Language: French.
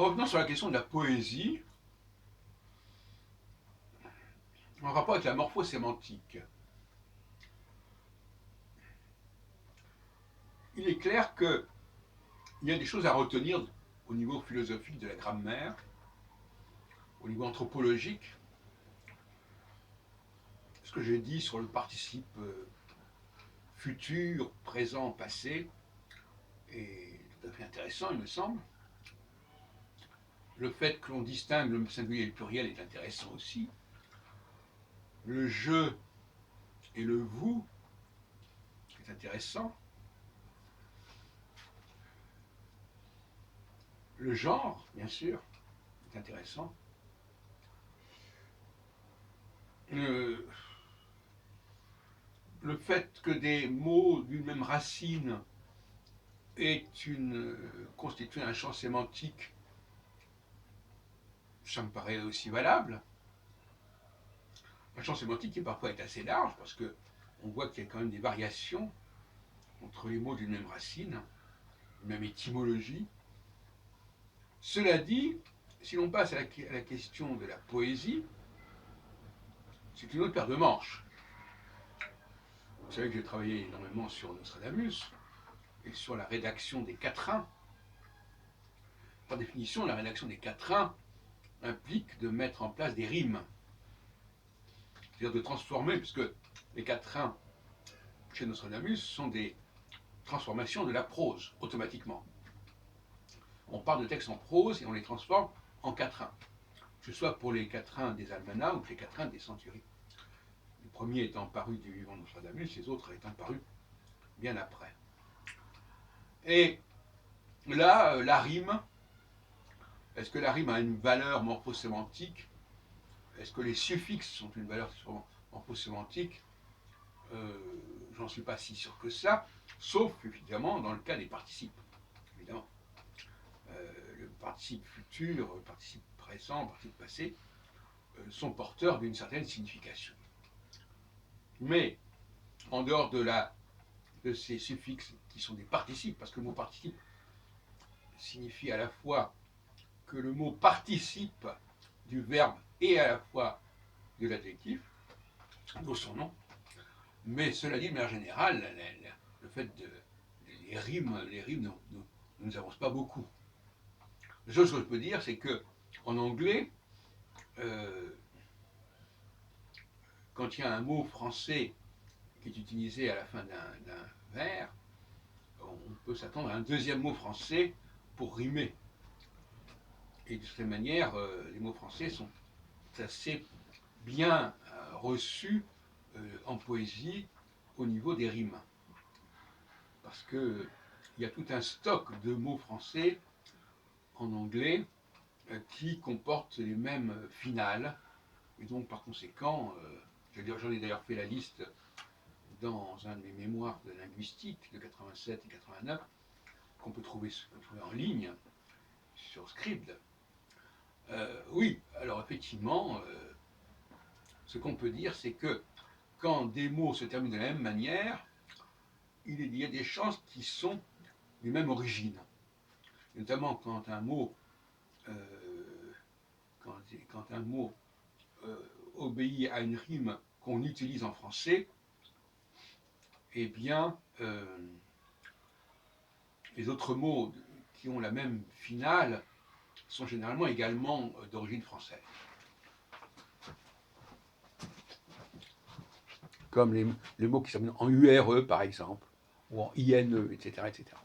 revenant sur la question de la poésie, en rapport avec la morphosémantique, il est clair qu'il y a des choses à retenir au niveau philosophique de la grammaire, au niveau anthropologique. Ce que j'ai dit sur le participe futur, présent, passé est tout à fait intéressant, il me semble. Le fait que l'on distingue le singulier et le pluriel est intéressant aussi. Le je et le vous est intéressant. Le genre, bien sûr, est intéressant. Le fait que des mots d'une même racine constituent un champ sémantique, ça me paraît aussi valable. Un champ sémantique qui parfois est assez large, parce qu'on voit qu'il y a quand même des variations entre les mots d'une même racine, une même étymologie. Cela dit, si l'on passe à la question de la poésie, c'est une autre paire de manches. Vous savez que j'ai travaillé énormément sur Nostradamus et sur la rédaction des quatrains. Par définition, la rédaction des quatrains implique de mettre en place des rimes, c'est-à-dire de transformer, puisque les quatrains chez Nostradamus sont des transformations de la prose, automatiquement. On part de textes en prose et on les transforme en quatrains, que ce soit pour les quatrains des almanachs ou les quatrains des centuries. Les premiers étant parus du vivant de Nostradamus, les autres étant parus bien après. Et là, la rime, est-ce que la rime a une valeur morphosémantique? Est-ce que les suffixes sont une valeur morphosémantique? J'en suis pas si sûr que ça, sauf évidemment dans le cas des participes. Évidemment. Le participe futur, le participe présent, le participe passé sont porteurs d'une certaine signification. Mais en dehors de ces suffixes qui sont des participes, parce que le mot participe signifie à la fois que le mot participe du verbe et à la fois de l'adjectif, d'où son nom. Mais cela dit, de manière générale, le fait de les rimes ne nous avancent pas beaucoup. La chose que je peux dire, c'est que en anglais, quand il y a un mot français qui est utilisé à la fin d'un vers, on peut s'attendre à un deuxième mot français pour rimer. Et de cette manière, les mots français sont assez bien reçus en poésie au niveau des rimes. Parce qu'il y a tout un stock de mots français en anglais qui comportent les mêmes finales. Et donc, par conséquent, j'en ai d'ailleurs fait la liste dans un de mes mémoires de linguistique de 87 et 89, qu'on peut trouver en ligne sur Scribd. Oui, alors effectivement, ce qu'on peut dire, c'est que quand des mots se terminent de la même manière, il y a des chances qui sont des mêmes origines. Notamment quand un mot, obéit à une rime qu'on utilise en français, eh bien, les autres mots qui ont la même finale sont généralement également d'origine française. Comme les mots qui sont en URE, par exemple, ou en INE, etc., etc.